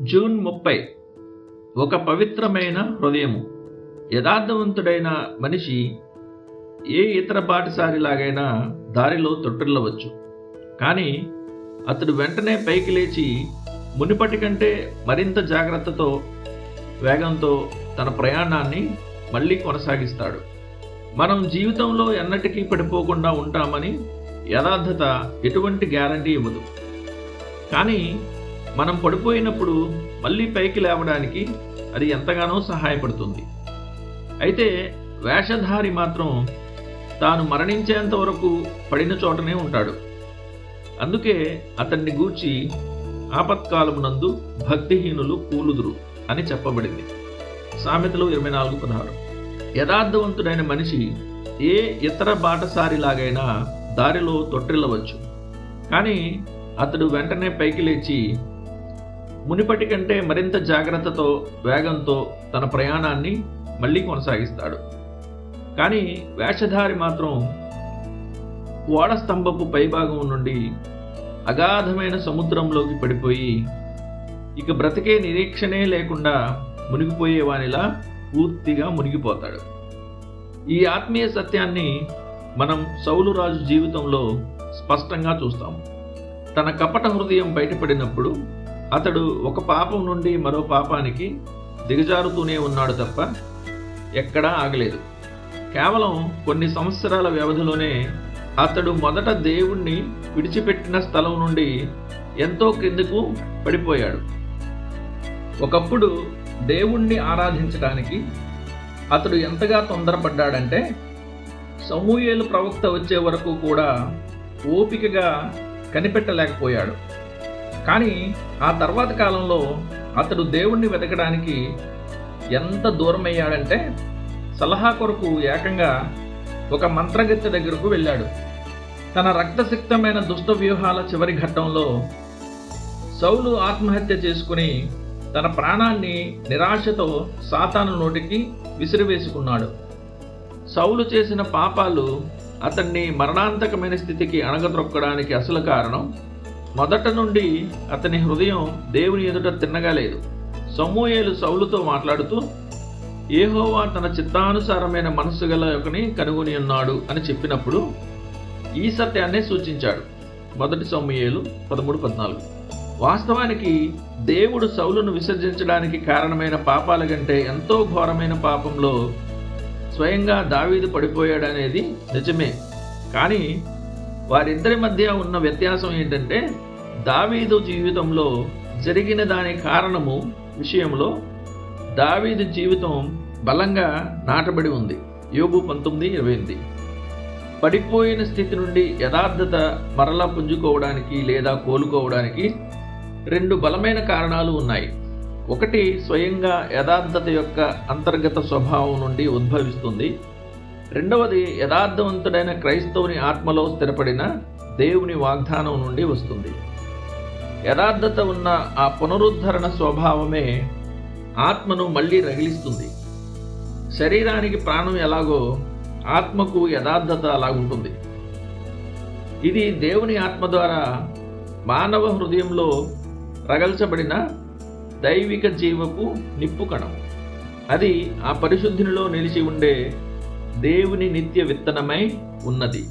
June 30. ఒక పవిత్రమైన హృదయము. యథార్థవంతుడైన మనిషి ఏ ఇతర బాటసారిలాగైనా దారిలో తొట్టిల్లవచ్చు, కానీ అతడు వెంటనే పైకి లేచి మునుపటి కంటే మరింత జాగ్రత్తతో, వేగంతో తన ప్రయాణాన్ని మళ్ళీ కొనసాగిస్తాడు. మనం జీవితంలో ఎన్నటికీ పడిపోకుండా ఉంటామని యథార్థత ఎటువంటి గ్యారంటీ ఇవ్వదు. కానీ మనం పడిపోయినప్పుడు మళ్ళీ పైకి లేవడానికి అది ఎంతగానో సహాయపడుతుంది. అయితే వేషధారి మాత్రం తాను మరణించేంత వరకు పడిన చోటనే ఉంటాడు. అందుకే అతన్ని గూర్చి ఆపత్కాలమునందు భక్తిహీనులు కూలుదురు అని చెప్పబడింది. సామెతలు 24:16. యథార్థవంతుడైన మనిషి ఏ ఇతర బాటసారిలాగైనా దారిలో తొట్టిల్లవచ్చు, కానీ అతడు వెంటనే పైకి లేచి మునిపటి కంటే మరింత జాగ్రత్తతో, వేగంతో తన ప్రయాణాన్ని మళ్ళీ కొనసాగిస్తాడు. కానీ వేషధారి మాత్రం ఓడ స్తంభపు పైభాగం నుండి అగాధమైన సముద్రంలోకి పడిపోయి ఇక బ్రతికే నిరీక్షణే లేకుండా మునిగిపోయేవానిలా పూర్తిగా మునిగిపోతాడు. ఈ ఆత్మీయ సత్యాన్ని మనం సౌలు రాజు జీవితంలో స్పష్టంగా చూస్తాము. తన కపట హృదయం బయటపడినప్పుడు అతడు ఒక పాపం నుండి మరో పాపానికి దిగజారుతూనే ఉన్నాడు తప్ప ఎక్కడా ఆగలేదు. కేవలం కొన్ని సంవత్సరాల వ్యవధిలోనే అతడు మొదట దేవుణ్ణి విడిచిపెట్టిన స్థలం నుండి ఎంతో క్రిందకు పడిపోయాడు. ఒకప్పుడు దేవుణ్ణి ఆరాధించడానికి అతడు ఎంతగా తొందరపడ్డాడంటే సమూయేలు ప్రవక్త వచ్చే వరకు కూడా ఓపికగా కనిపెట్టలేకపోయాడు. కానీ ఆ తర్వాత కాలంలో అతడు దేవుణ్ణి వెతకడానికి ఎంత దూరమయ్యాడంటే సలహా కొరకు ఏకంగా ఒక మంత్రగత్తె దగ్గరకు వెళ్ళాడు. తన రక్తసిక్తమైన దుష్ట వ్యూహాల చివరి ఘట్టంలో సౌలు ఆత్మహత్య చేసుకుని తన ప్రాణాన్ని నిరాశతో సాతాను నోటికి విసిరివేసుకున్నాడు. సౌలు చేసిన పాపాలు అతన్ని మరణాంతకమైన స్థితికి అణగద్రొక్కడానికి అసలు కారణం, మొదట నుండి అతని హృదయం దేవుని ఎదుట తిన్నగా లేదు. సమూయేలు సౌలుతో మాట్లాడుతూ యెహోవా తన చిత్తానుసారమైన మనస్సు గల ఒకని కనుగొని ఉన్నాడు అని చెప్పినప్పుడు ఈ సత్యాన్నే సూచించాడు. 1 సమూయేలు 13:14. వాస్తవానికి దేవుడు సౌలును విసర్జించడానికి కారణమైన పాపాల కంటే ఎంతో ఘోరమైన పాపంలో స్వయంగా దావీదు పడిపోయాడనేది నిజమే. కానీ వారిద్దరి మధ్య ఉన్న వ్యత్యాసం ఏంటంటే దావీదు జీవితంలో జరిగిన దాని కారణము విషయంలో దావీదు జీవితం బలంగా నాటబడి ఉంది. యోబు 19:28. పడిపోయిన స్థితి నుండి యథార్థత మరలా పుంజుకోవడానికి లేదా కోలుకోవడానికి 2 బలమైన కారణాలు ఉన్నాయి. ఒకటి స్వయంగా యథార్థత యొక్క అంతర్గత స్వభావం నుండి ఉద్భవిస్తుంది. రెండవది యథార్థవంతుడైన క్రైస్తవుని ఆత్మలో స్థిరపడిన దేవుని వాగ్దానం నుండి వస్తుంది. యథార్థత ఉన్న ఆ పునరుద్ధరణ స్వభావమే ఆత్మను మళ్ళీ రగిలిస్తుంది. శరీరానికి ప్రాణం ఎలాగో ఆత్మకు యథార్థత అలాగుంటుంది. ఇది దేవుని ఆత్మ ద్వారా మానవ హృదయంలో రగల్చబడిన దైవిక జీవపు నిప్పు కణం. అది ఆ పరిశుద్ధినిలో నిలిచి ఉండే దేవుని నిత్య విత్తనమై ఉన్నది.